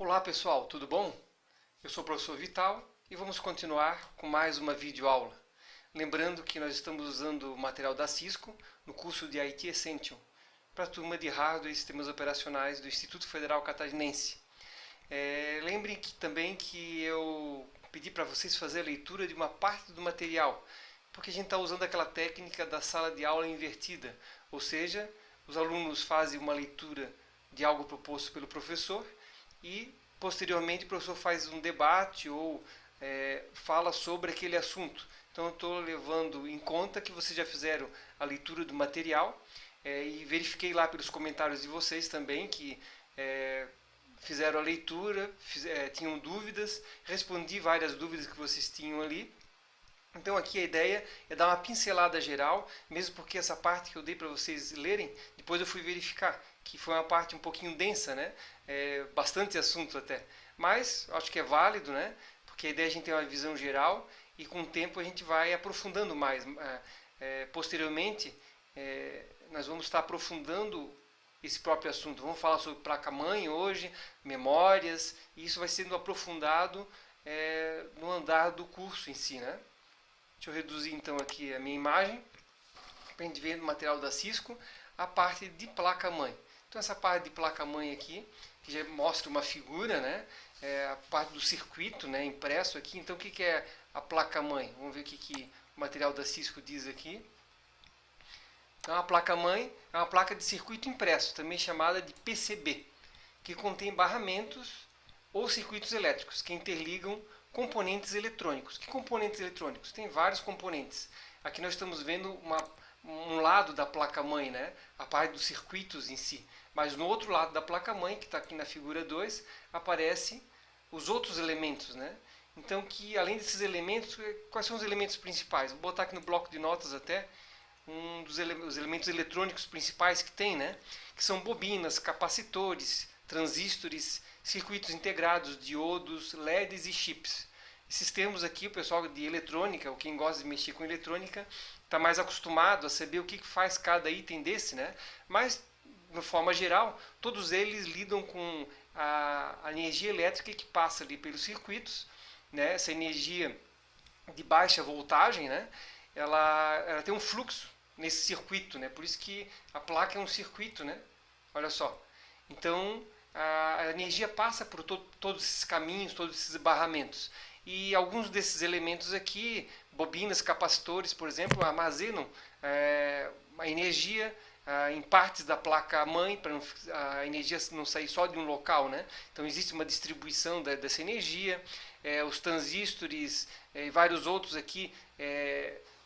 Olá pessoal, tudo bom? Eu sou o professor Vital e vamos continuar com mais uma videoaula. Lembrando que nós estamos usando o material da Cisco no curso de IT Essential para a turma de Hardware e Sistemas Operacionais do Instituto Federal Catarinense. Lembrem também que eu pedi para vocês fazer a leitura de uma parte do material, porque a gente está usando aquela técnica da sala de aula invertida, ou seja, os alunos fazem uma leitura de algo proposto pelo professor e posteriormente o professor faz um debate ou fala sobre aquele assunto. Então eu estou levando em conta que vocês já fizeram a leitura do material e verifiquei lá pelos comentários de vocês também que fizeram a leitura, tinham dúvidas, respondi várias dúvidas que vocês tinham ali. Então aqui a ideia é dar uma pincelada geral, mesmo porque essa parte que eu dei para vocês lerem, depois eu fui verificar que foi uma parte um pouquinho densa, né? Bastante assunto até. Mas acho que é válido, né? Porque a ideia é a gente ter uma visão geral e com o tempo a gente vai aprofundando mais. Posteriormente, nós vamos estar aprofundando esse próprio assunto. Vamos falar sobre placa-mãe hoje, memórias, e isso vai sendo aprofundado no andar do curso em si, né? Deixa eu reduzir então aqui a minha imagem para a gente ver no material da Cisco a parte de placa-mãe. Então essa parte de placa-mãe aqui, que já mostra uma figura, né? A parte do circuito, né, impresso aqui. Então o que é a placa-mãe? Vamos ver o que o material da Cisco diz aqui. Então a placa-mãe é uma placa de circuito impresso, também chamada de PCB, que contém barramentos ou circuitos elétricos que interligam componentes eletrônicos. Que componentes eletrônicos? Tem vários componentes. Aqui nós estamos vendo um lado da placa-mãe, né? A parte dos circuitos em si. Mas no outro lado da placa-mãe, que está aqui na figura 2, aparecem os outros elementos, né? Então, que além desses elementos, quais são os elementos principais? Vou botar aqui no bloco de notas até os elementos eletrônicos principais que tem, né? Que são bobinas, capacitores, transistores, circuitos integrados, diodos, LEDs e chips. Esses termos aqui, o pessoal de eletrônica, ou quem gosta de mexer com eletrônica, está mais acostumado a saber o que faz cada item desse, né? Mas, de forma geral, todos eles lidam com a energia elétrica que passa ali pelos circuitos, né? Essa energia de baixa voltagem, né? Ela tem um fluxo nesse circuito, né? Por isso que a placa é um circuito, né? Olha só. Então, a energia passa por todos esses caminhos, todos esses barramentos. E alguns desses elementos aqui, bobinas, capacitores, por exemplo, armazenam a energia em partes da placa-mãe, para a energia não sair só de um local, né? Então existe uma distribuição dessa energia. Os transistores e vários outros aqui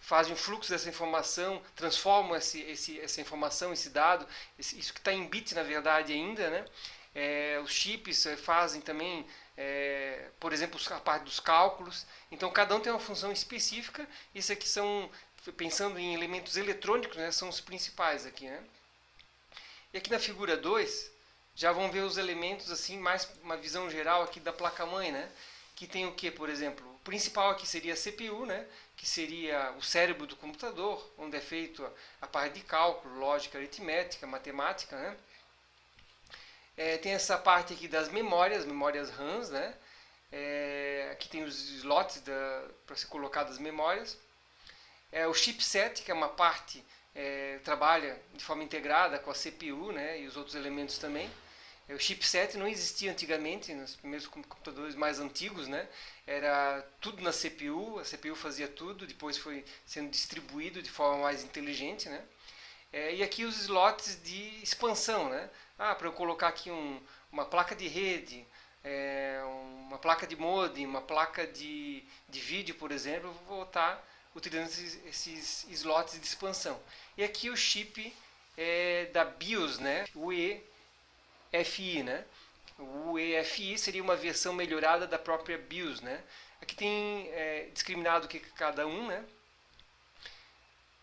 fazem o fluxo dessa informação, transformam essa informação, esse dado, isso que está em bits na verdade ainda, né? Os chips fazem também, por exemplo, a parte dos cálculos. Então cada um tem uma função específica. Isso aqui são, pensando em elementos eletrônicos, né, são os principais aqui, né? E aqui na figura 2, já vão ver os elementos assim, mais uma visão geral aqui da placa-mãe, né? Que tem o que, por exemplo? O principal aqui seria a CPU, né? Que seria o cérebro do computador, onde é feito a parte de cálculo, lógica, aritmética, matemática, né? Tem essa parte aqui das memórias RAMs, né? Aqui tem os slots para ser colocadas as memórias. O chipset, que é uma parte trabalha de forma integrada com a CPU, né? E os outros elementos também. O chipset não existia antigamente, nos primeiros computadores mais antigos, né? Era tudo na CPU, a CPU fazia tudo, depois foi sendo distribuído de forma mais inteligente, né? E aqui os slots de expansão, né? Para eu colocar aqui uma placa de rede, uma placa de modem, uma placa de vídeo, por exemplo, eu vou estar utilizando esses slots de expansão. E aqui o chip da BIOS, né? O EFI, né? O EFI seria uma versão melhorada da própria BIOS, né? Aqui tem discriminado o que cada um, né?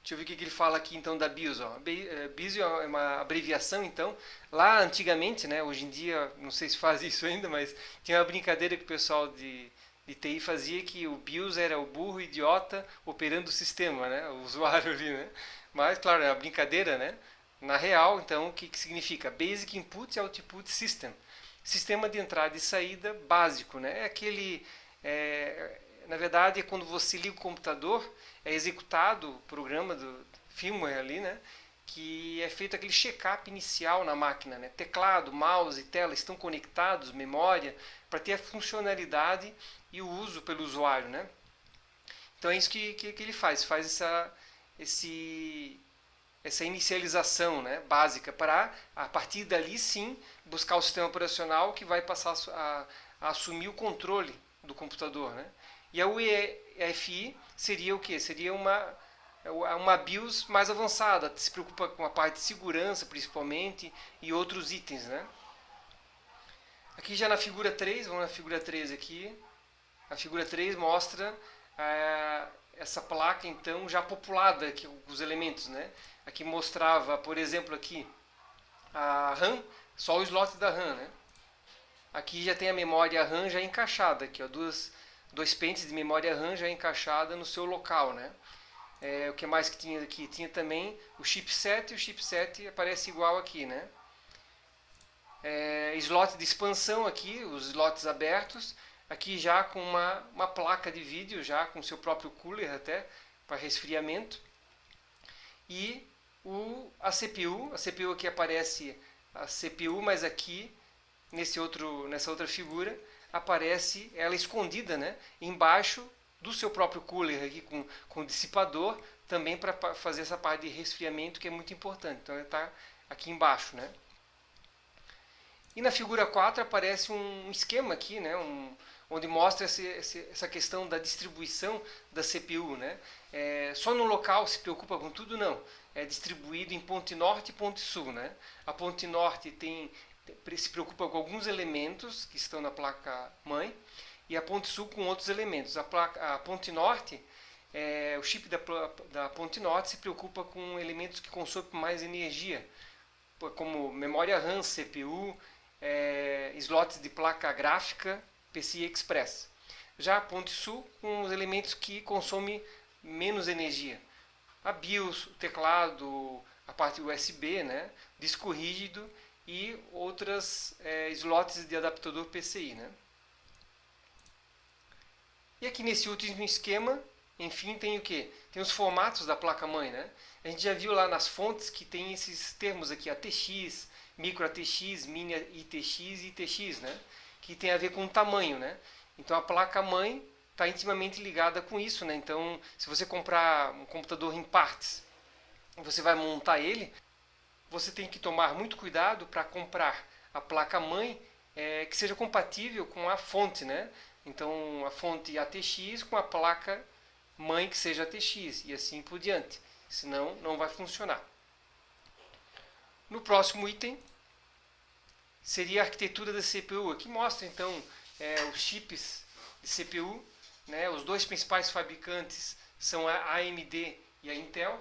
Deixa eu ver o que ele fala aqui então da BIOS. Ó. BIOS é uma abreviação, então. Lá antigamente, né, hoje em dia, não sei se faz isso ainda, mas tinha uma brincadeira que o pessoal de TI fazia que o BIOS era o burro idiota operando o sistema, né, o usuário ali, né. Mas, claro, é uma brincadeira, né. Na real, então, o que significa? Basic Input Output System. sistema de entrada e saída básico, né? É aquele, na verdade, é quando você liga o computador, é executado o programa do firmware ali, né? Que é feito aquele check-up inicial na máquina, né? Teclado, mouse e tela estão conectados, memória, para ter a funcionalidade e o uso pelo usuário, né? Então é isso que ele faz essa inicialização, né, básica para, a partir dali sim, buscar o sistema operacional que vai passar a assumir o controle do computador. Né? E a UEFI seria o quê? Seria uma BIOS mais avançada, se preocupa com a parte de segurança principalmente e outros itens. Né? Aqui já na figura 3, vamos na figura 3 aqui, a figura 3 mostra essa placa então já populada aqui com os elementos, né? Aqui mostrava, por exemplo, aqui a RAM, só o slot da RAM, né? Aqui já tem a memória RAM já encaixada, aqui ó, dois pentes de memória RAM já encaixada no seu local, né? O que mais que tinha aqui? Tinha também o chipset aparece igual aqui, né? Slot de expansão aqui, os slots abertos, aqui já com uma placa de vídeo, já com seu próprio cooler até, para resfriamento. E a CPU aqui aparece a CPU, mas aqui, nessa outra figura, aparece ela escondida, né, embaixo do seu próprio cooler, aqui com dissipador, também para fazer essa parte de resfriamento, que é muito importante. Então, ele está aqui embaixo, né. E na figura 4 aparece um esquema aqui, né, onde mostra essa questão da distribuição da CPU. Né? Só no local se preocupa com tudo? Não. É distribuído em ponte norte e ponte sul. Né? A ponte norte se preocupa com alguns elementos que estão na placa-mãe e a ponte sul com outros elementos. A ponte norte, o chip da ponte norte se preocupa com elementos que consomem mais energia, como memória RAM, CPU, slots de placa gráfica, PCI Express. Já a ponte sul com os elementos que consomem menos energia. A BIOS, o teclado, a parte USB, né, disco rígido e outras slots de adaptador PCI. Né. E aqui nesse último esquema, enfim, tem o que? Tem os formatos da placa-mãe. Né. A gente já viu lá nas fontes que tem esses termos aqui, ATX, micro ATX, mini ITX e ITX, né? Que tem a ver com o tamanho, né? Então a placa-mãe está intimamente ligada com isso, né? Então, se você comprar um computador em partes, você vai montar ele, você tem que tomar muito cuidado para comprar a placa-mãe que seja compatível com a fonte, né? Então, a fonte ATX com a placa-mãe que seja ATX e assim por diante. Senão, não vai funcionar. No próximo item, seria a arquitetura da CPU. Aqui mostra então os chips de CPU. Né? Os dois principais fabricantes são a AMD e a Intel.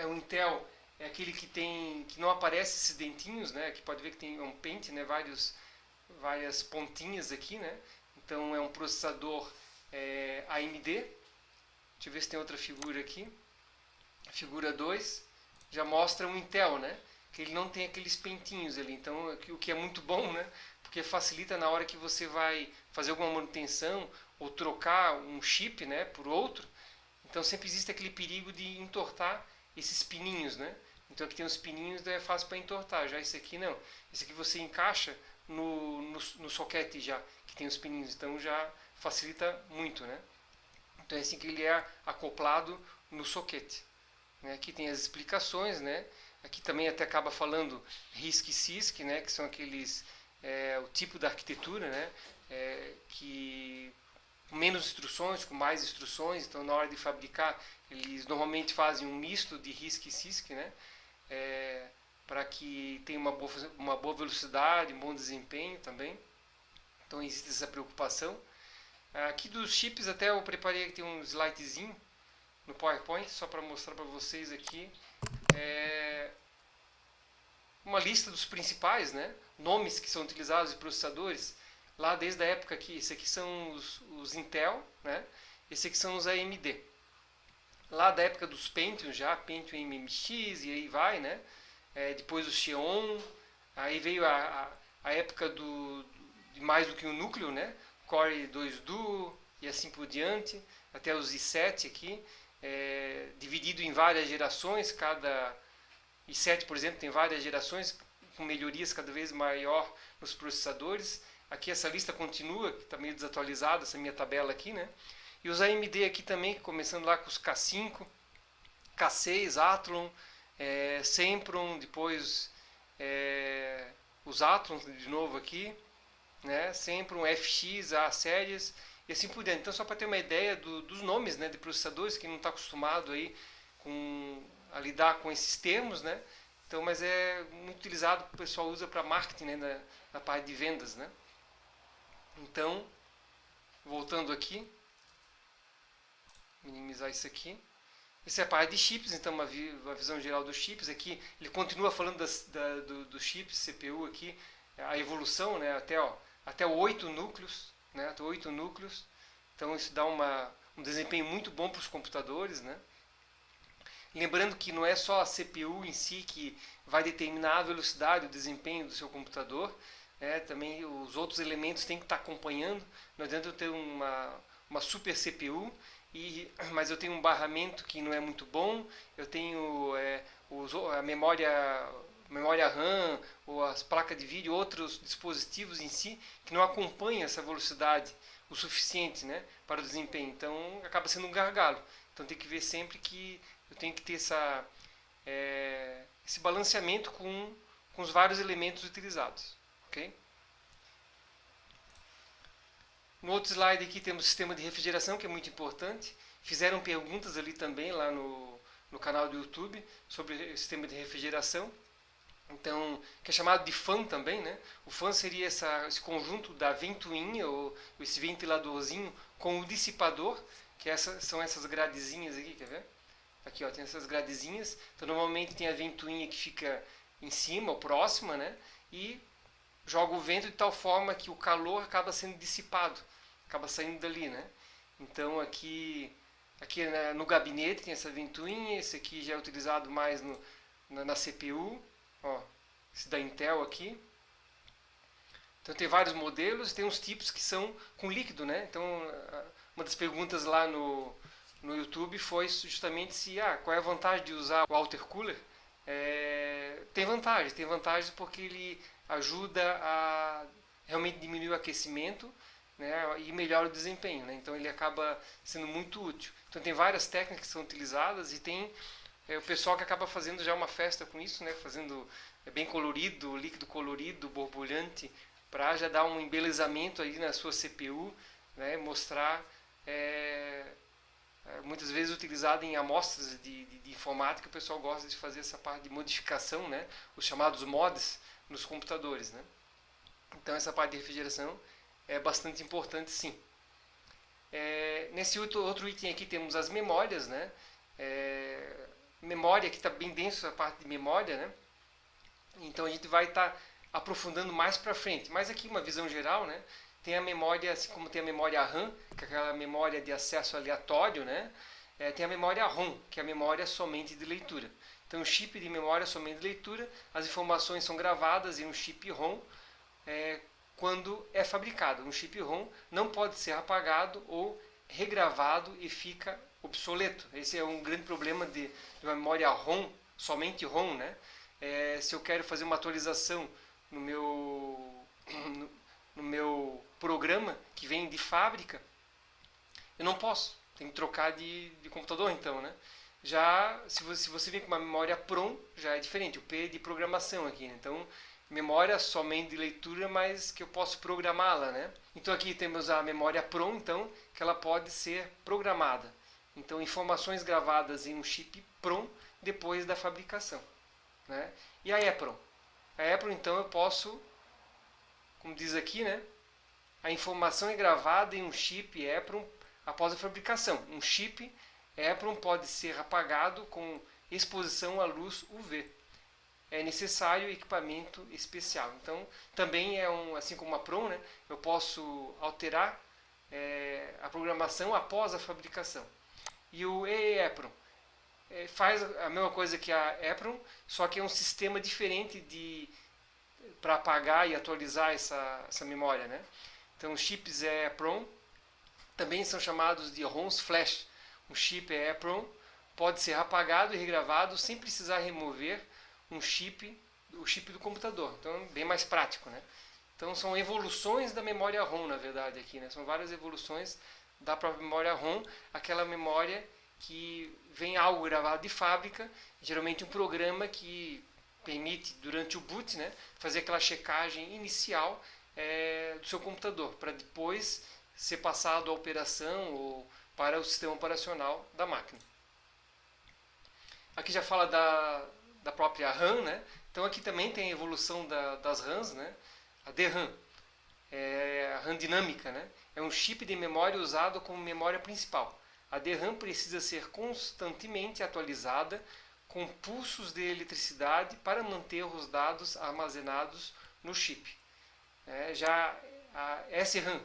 O Intel é aquele que não aparece esses dentinhos, né? Aqui pode ver que tem um pente, né? Várias pontinhas aqui, né? Então é um processador AMD. Deixa eu ver se tem outra figura aqui. A figura 2 já mostra um Intel, né? Que ele não tem aqueles pentinhos ali, então o que é muito bom, né? Porque facilita na hora que você vai fazer alguma manutenção ou trocar um chip, né, por outro. Então sempre existe aquele perigo de entortar esses pininhos, né? Então aqui tem os pininhos, então é fácil para entortar. Já esse aqui não. Esse aqui você encaixa no soquete já, que tem os pininhos, então já facilita muito, né? Então é assim que ele é acoplado no soquete. Aqui tem as explicações, né? Aqui também até acaba falando RISC e CISC, né, que são aqueles o tipo da arquitetura, né, que com menos instruções, com mais instruções. Então na hora de fabricar eles normalmente fazem um misto de RISC e CISC, né, para que tenha uma boa velocidade, um bom desempenho também. Então existe essa preocupação. Aqui dos chips até eu preparei aqui um slidezinho no PowerPoint só para mostrar para vocês aqui. Uma lista dos principais, né, nomes que são utilizados em processadores, lá desde a época que esse aqui são os Intel, né, esse aqui são os AMD. Lá da época dos Pentium já, Pentium MMX e aí vai, né, depois o Xeon, aí veio a época de mais do que um núcleo, né? Core 2 Duo e assim por diante, até os i7 aqui, dividido em várias gerações, cada i7, por exemplo, tem várias gerações com melhorias cada vez maior nos processadores. Aqui essa lista continua, que está meio desatualizada, essa minha tabela aqui, né? E os AMD aqui também, começando lá com os K5, K6, Athlon, Sempron, depois os Atlons de novo aqui, né? Sempron, FX, A séries e assim por diante. Então só para ter uma ideia dos nomes, né, de processadores, que não está acostumado aí a lidar com esses termos, né? Então, mas é muito utilizado, o pessoal usa para marketing, né, na parte de vendas, né? Então, voltando aqui, minimizar isso aqui. Essa é a parte de chips, então uma visão geral dos chips. Aqui ele continua falando dos chips, CPU aqui, a evolução, né, até 8 núcleos, né, até 8 núcleos. Então isso dá um desempenho muito bom para os computadores, né? Lembrando que não é só a CPU em si que vai determinar a velocidade, o desempenho do seu computador, também os outros elementos têm que estar acompanhando. Não adianta eu ter uma super CPU, mas eu tenho um barramento que não é muito bom, eu tenho a memória RAM, ou as placas de vídeo, outros dispositivos em si, que não acompanham essa velocidade o suficiente, né, para o desempenho. Então acaba sendo um gargalo. Então tem que ver sempre que eu tenho que ter esse balanceamento com os vários elementos utilizados. Okay? No outro slide aqui temos o sistema de refrigeração, que é muito importante. Fizeram perguntas ali também lá no canal do YouTube sobre o sistema de refrigeração. Então, que é chamado de fan também, né? O fan seria esse conjunto da ventoinha, ou esse ventiladorzinho, com o dissipador, que são essas gradezinhas aqui, quer ver? Aqui, ó, tem essas gradezinhas. Então, normalmente tem a ventoinha que fica em cima, ou próxima, né? E joga o vento de tal forma que o calor acaba sendo dissipado, acaba saindo dali, né? Então, aqui no gabinete tem essa ventoinha, esse aqui já é utilizado mais na CPU, ó, esse da Intel aqui. Então tem vários modelos e tem uns tipos que são com líquido, né? Então uma das perguntas lá no YouTube foi justamente qual é a vantagem de usar o water cooler. Tem vantagens porque ele ajuda a realmente diminuir o aquecimento, né, e melhora o desempenho, né? Então ele acaba sendo muito útil. Então tem várias técnicas que são utilizadas e tem o pessoal que acaba fazendo já uma festa com isso, né, fazendo bem colorido, líquido colorido, borbulhante, para já dar um embelezamento aí na sua CPU, né, mostrar muitas vezes utilizado em amostras de informática. O pessoal gosta de fazer essa parte de modificação, né, os chamados mods nos computadores, né? Então essa parte de refrigeração é bastante importante, sim. Nesse outro item aqui temos as memórias, né? Memória, que está bem denso a parte de memória, né? Então a gente vai estar aprofundando mais para frente. Mas aqui uma visão geral, né? Tem a memória, assim como tem a memória RAM, que é aquela memória de acesso aleatório, né? Tem a memória ROM, que é a memória somente de leitura. Então o chip de memória somente de leitura, as informações são gravadas em um chip ROM quando é fabricado. Um chip ROM não pode ser apagado ou regravado e fica obsoleto. Esse é um grande problema de uma memória ROM, somente ROM, né? Se eu quero fazer uma atualização no meu programa que vem de fábrica, eu não posso. Tem que trocar de computador, então, né? Já, se você vem com uma memória PROM, já é diferente. O P é de programação aqui, né? Então, memória somente de leitura, mas que eu posso programá-la, né? Então aqui temos a memória PROM, então, que ela pode ser programada. Então, informações gravadas em um chip PROM depois da fabricação, né? E a EPROM? A EPROM, então, eu posso, como diz aqui, né? A informação é gravada em um chip EPROM após a fabricação. Um chip EPROM pode ser apagado com exposição à luz UV. É necessário equipamento especial. Então, também assim como a PROM, né, eu posso alterar a programação após a fabricação. E o EEPROM faz a mesma coisa que a EPROM, só que é um sistema diferente para apagar e atualizar essa memória, né? Então, os chips EEPROM também são chamados de ROMs flash. Um chip EEPROM pode ser apagado e regravado sem precisar remover o chip do computador. Então, bem mais prático, né? Então, são evoluções da memória ROM, na verdade, aqui, né? São várias evoluções da própria memória ROM, aquela memória que vem algo gravado de fábrica, geralmente um programa que permite, durante o boot, né, fazer aquela checagem inicial do seu computador, para depois ser passado à operação ou para o sistema operacional da máquina. Aqui já fala da própria RAM, né? Então aqui também tem a evolução das RAMs, né? A DRAM é a RAM dinâmica, né? É um chip de memória usado como memória principal. A DRAM precisa ser constantemente atualizada com pulsos de eletricidade para manter os dados armazenados no chip. Já a SRAM,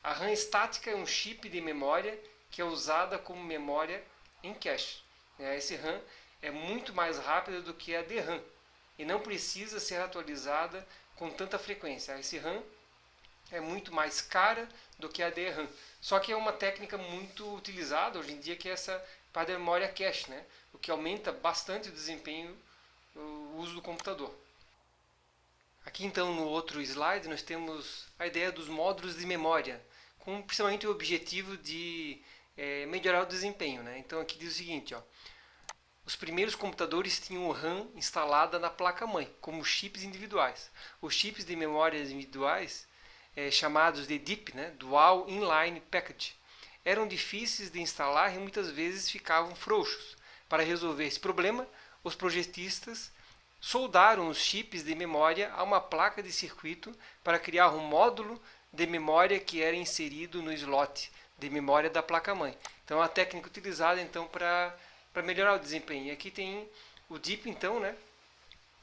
a RAM estática é um chip de memória que é usada como memória em cache. A SRAM é muito mais rápida do que a DRAM e não precisa ser atualizada com tanta frequência. A SRAM é muito mais cara do que a DRAM. Só que é uma técnica muito utilizada hoje em dia, que é essa parte da memória cache, né? O que aumenta bastante o desempenho, o uso do computador. Aqui então no outro slide nós temos a ideia dos módulos de memória, com principalmente o objetivo de melhorar o desempenho, né? Então aqui diz o seguinte, ó, os primeiros computadores tinham RAM instalada na placa-mãe, como chips individuais. Os chips de memórias individuais, chamados de DIP, né, Dual Inline Package, eram difíceis de instalar e muitas vezes ficavam frouxos. Para resolver esse problema, os projetistas soldaram os chips de memória a uma placa de circuito para criar um módulo de memória que era inserido no slot de memória da placa-mãe. Então, a técnica utilizada então para melhorar o desempenho. E aqui tem o DIP, então, né,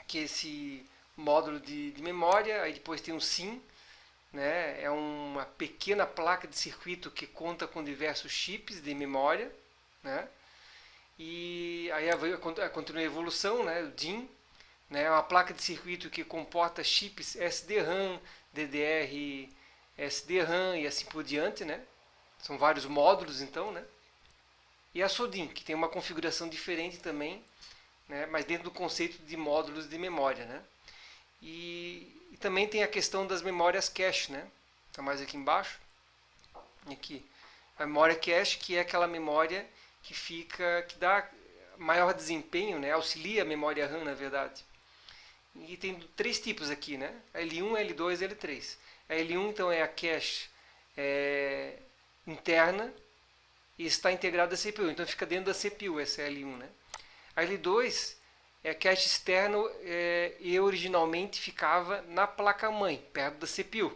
que é esse módulo de memória. Aí depois tem o SIM, né, é uma pequena placa de circuito que conta com diversos chips de memória, né, e aí continua a evolução, né, o DIMM, né, é uma placa de circuito que comporta chips SDRAM, DDR, SDRAM e assim por diante, né, são vários módulos então, né, e a SODIMM, que tem uma configuração diferente também, né, mas dentro do conceito de módulos de memória, né. E também tem a questão das memórias cache, né? Está mais aqui embaixo. Aqui. A memória cache, que é aquela memória que dá maior desempenho, né? Auxilia a memória RAM, na verdade. E tem três tipos aqui, né? L1, L2 e L3. A L1, então, é a cache interna e está integrada à CPU. Então, fica dentro da CPU, essa é a L1, né? A L2 é cache externo e originalmente ficava na placa-mãe, perto da CPU.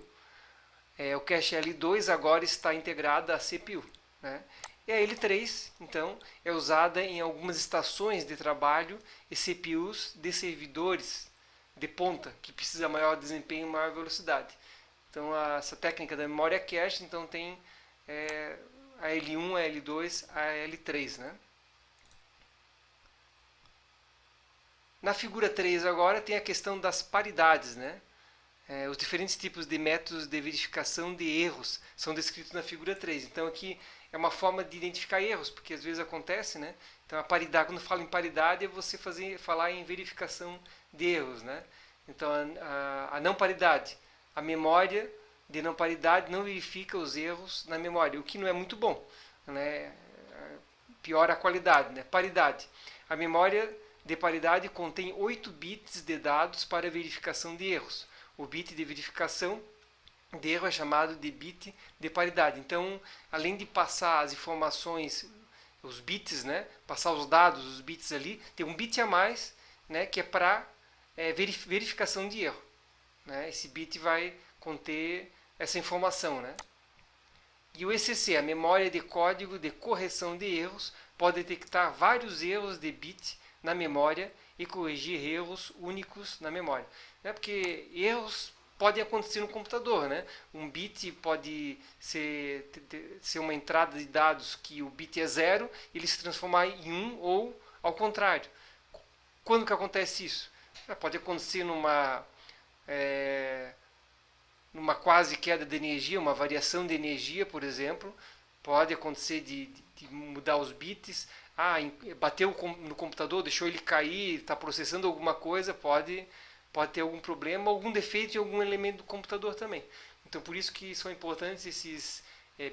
O cache L2 agora está integrado à CPU, né? E a L3, então, é usada em algumas estações de trabalho e CPUs de servidores de ponta, que precisa de maior desempenho e maior velocidade. Então, essa técnica da memória cache, então, tem a L1, a L2, a L3, né? Na figura 3 agora tem a questão das paridades, né? Os diferentes tipos de métodos de verificação de erros são descritos na figura 3. Então aqui é uma forma de identificar erros, porque às vezes acontece, né? Então a paridade, quando falo em paridade, é você falar em verificação de erros, né? Então a não paridade, a memória de não paridade não verifica os erros na memória, o que não é muito bom, né? Piora a qualidade, né? Paridade, a memória de paridade contém 8 bits de dados para verificação de erros. O bit de verificação de erro é chamado de bit de paridade. Então, além de passar as informações, os bits, né, passar os dados, os bits ali, tem um bit a mais, né, que é para verificação de erro, né? Esse bit vai conter essa informação, né? E o ECC, a memória de código de correção de erros, pode detectar vários erros de bit na memória e corrigir erros únicos na memória. Porque erros podem acontecer no computador, né? Um bit pode ser uma entrada de dados que o bit é 0 e ele se transformar em 1 ou ao contrário. Quando que acontece isso? Pode acontecer numa quase queda de energia, uma variação de energia, por exemplo. Pode acontecer de mudar os bits. Bateu no computador, deixou ele cair, está processando alguma coisa, pode ter algum problema, algum defeito em algum elemento do computador também. Então, por isso que são importantes esses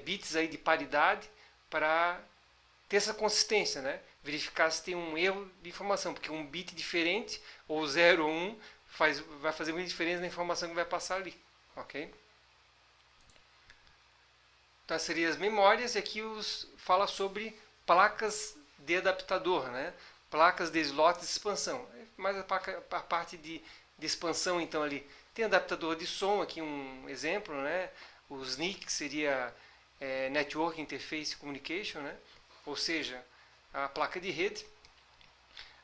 bits aí de paridade para ter essa consistência, né? Verificar se tem um erro de informação, porque um bit diferente, ou 0 ou 1, vai fazer muita diferença na informação que vai passar ali, ok? Então, seriam as memórias, e aqui fala sobre placas de adaptador, né? Placas de slots de expansão. Mais a parte de expansão, então, ali. Tem adaptador de som, aqui um exemplo, né? O SNIC, que seria Network Interface Communication, né? Ou seja, a placa de rede.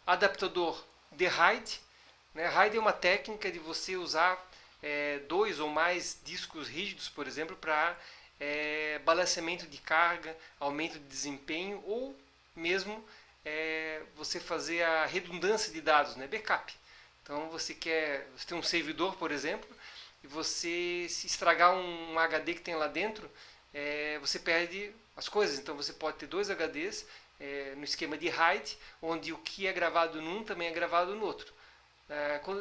Adaptador de RAID. Né? RAID é uma técnica de você usar 2 ou mais discos rígidos, por exemplo, para balanceamento de carga, aumento de desempenho, ou mesmo você fazer a redundância de dados, né? Backup. Então você tem um servidor, por exemplo, e você, se estragar um HD que tem lá dentro, você perde as coisas. Então você pode ter 2 HDs no esquema de RAID, onde o que é gravado num também é gravado no outro.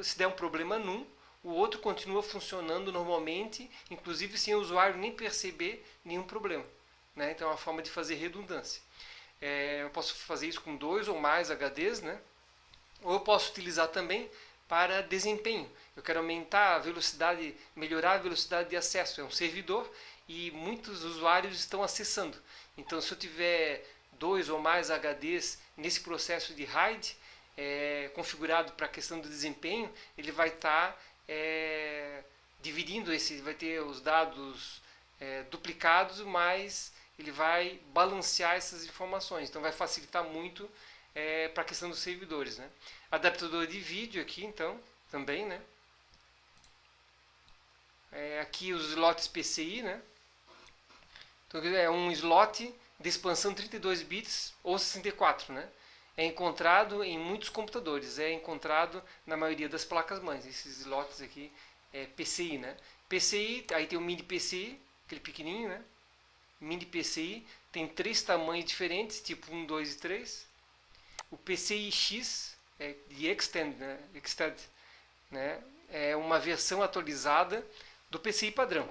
Se der um problema num, o outro continua funcionando normalmente, inclusive sem o usuário nem perceber nenhum problema, né? Então é uma forma de fazer redundância. Eu posso fazer isso com 2 ou mais HDs, né? Ou eu posso utilizar também para desempenho. Eu quero aumentar a velocidade, melhorar a velocidade de acesso. É um servidor e muitos usuários estão acessando. Então, se eu tiver 2 ou mais HDs nesse processo de RAID, configurado para a questão do desempenho, ele vai estar dividindo vai ter os dados duplicados, mas ele vai balancear essas informações. Então, vai facilitar muito para a questão dos servidores, né? Adaptador de vídeo aqui, então, também, né? Aqui os slots PCI, né? Então, é um slot de expansão 32 bits ou 64, né? É encontrado em muitos computadores, é encontrado na maioria das placas-mães. Esses slots aqui é PCI, né? PCI, aí tem o mini PCI, aquele pequenininho, né? Mini PCI tem 3 tamanhos diferentes, tipo 1, 2 e 3. O PCI-X de Extend, né? É uma versão atualizada do PCI padrão.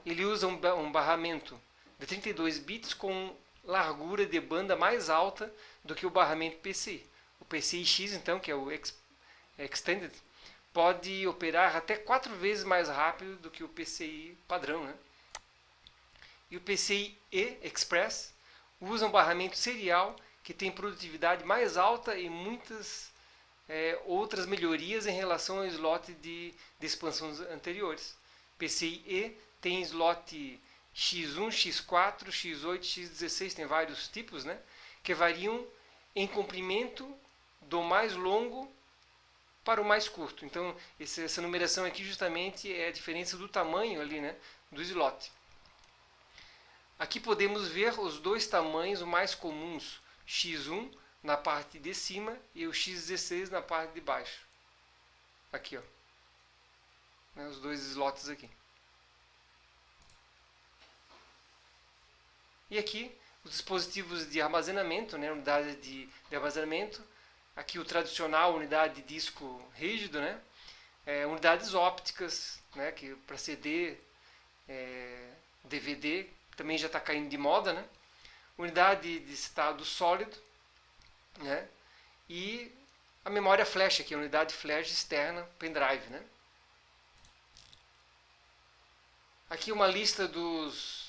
Ele usa um barramento de 32 bits com largura de banda mais alta do que o barramento PCI. O PCI-X, então, que é o Extended, pode operar até 4 vezes mais rápido do que o PCI padrão, né? E o PCI-E Express usa um barramento serial que tem produtividade mais alta e muitas outras melhorias em relação ao slot de expansões anteriores. PCI-E tem slot X1, X4, X8, X16, tem vários tipos, né? Que variam em comprimento do mais longo para o mais curto. Então, essa numeração aqui justamente é a diferença do tamanho ali, né, do slot. Aqui podemos ver os 2 tamanhos mais comuns, X1 na parte de cima e o X16 na parte de baixo. Aqui, ó. Né, os 2 slots aqui. E aqui os dispositivos de armazenamento, né, unidade de armazenamento. Aqui o tradicional unidade de disco rígido, né? Unidades ópticas, né, que para CD, DVD, também já está caindo de moda, né? Unidade de estado sólido, né? E a memória flash aqui, a unidade flash externa, pendrive, né? Aqui uma lista dos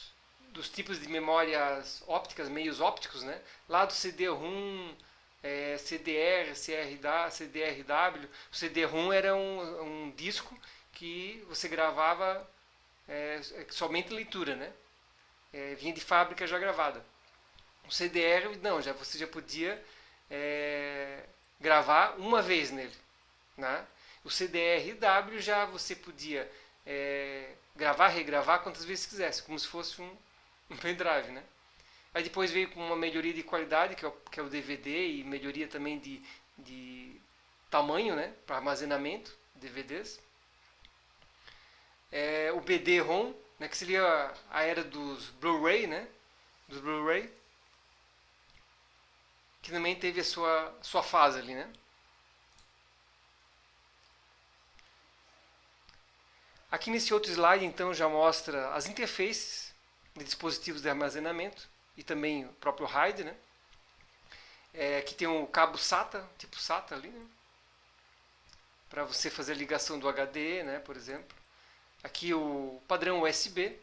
tipos de memórias ópticas, meios ópticos, né? Lá do CD-ROM, CDR, CDRW. O CD-ROM era um disco que você gravava somente leitura, né? Vinha de fábrica já gravada. O CDR, não, você já podia gravar uma vez nele, né? O CDRW já você podia gravar, regravar quantas vezes quisesse, como se fosse um pendrive, né? Aí depois veio com uma melhoria de qualidade, que é o DVD, e melhoria também de tamanho, né, para armazenamento, DVDs. O BD-ROM, né, que seria a era dos Blu-ray, né, dos Blu-ray, que também teve a sua fase ali, né. Aqui nesse outro slide, então, já mostra as interfaces de dispositivos de armazenamento e também o próprio RAID, né. Aqui tem um cabo SATA, tipo SATA ali, né, para você fazer a ligação do HD, né, por exemplo. Aqui o padrão USB.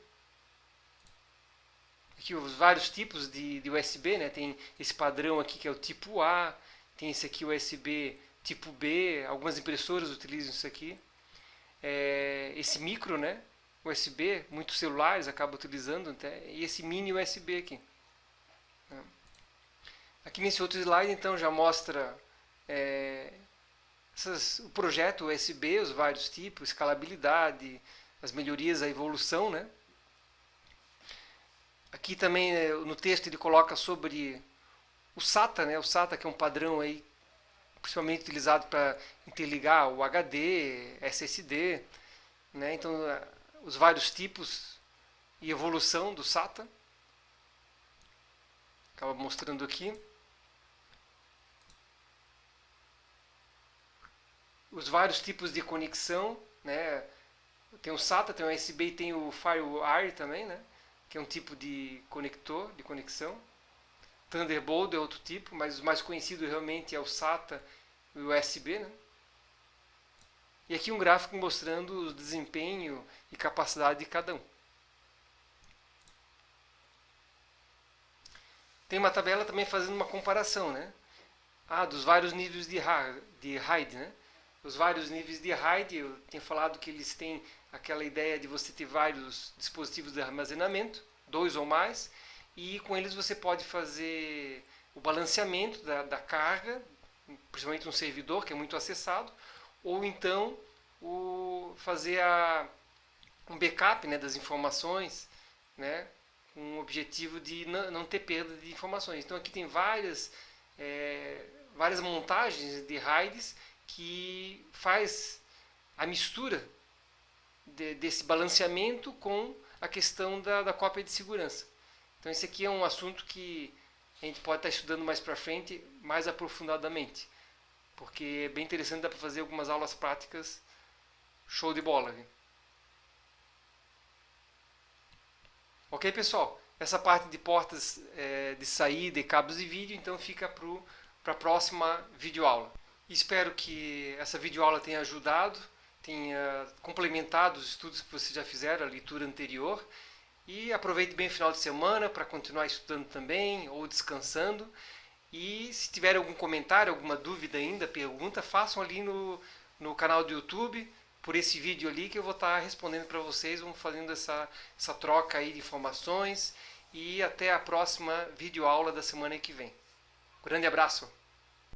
Aqui os vários tipos de USB, né? Tem esse padrão aqui que é o tipo A, tem esse aqui USB tipo B, algumas impressoras utilizam isso aqui. Esse micro, né? USB, muitos celulares acabam utilizando, até, e esse mini USB aqui. Aqui nesse outro slide, então, já mostra o projeto USB, os vários tipos, escalabilidade, as melhorias, a evolução, né? Aqui também no texto ele coloca sobre o SATA, né? O SATA que é um padrão aí, principalmente utilizado para interligar o HD, SSD, né? Então os vários tipos e evolução do SATA. Acaba mostrando aqui. Os vários tipos de conexão, né? Tem o SATA, tem o USB e tem o FireWire também, né? Que é um tipo de conector, de conexão. Thunderbolt é outro tipo, mas o mais conhecido realmente é o SATA e o USB, né? E aqui um gráfico mostrando o desempenho e capacidade de cada um. Tem uma tabela também fazendo uma comparação, né? Dos vários níveis de RAID, né? Os vários níveis de RAID, eu tenho falado que eles têm aquela ideia de você ter vários dispositivos de armazenamento, 2 ou mais, e com eles você pode fazer o balanceamento da carga, principalmente um servidor que é muito acessado, ou então fazer um backup, né, das informações, né, com o objetivo de não ter perda de informações. Então aqui tem várias montagens de RAIDs que faz a mistura desse balanceamento com a questão da cópia de segurança. Então esse aqui é um assunto que a gente pode estar estudando mais para frente, mais aprofundadamente, porque é bem interessante, dá para fazer algumas aulas práticas, show de bola. Viu? Ok, pessoal? Essa parte de portas de saída e cabos de vídeo, então fica para a próxima videoaula. Espero que essa videoaula tenha ajudado, tenha complementado os estudos que vocês já fizeram, a leitura anterior. E aproveite bem o final de semana para continuar estudando também, ou descansando. E se tiver algum comentário, alguma dúvida ainda, pergunta, façam ali no canal do YouTube, por esse vídeo ali, que eu vou estar respondendo para vocês, vamos fazendo essa troca aí de informações. E até a próxima videoaula da semana que vem. Grande abraço!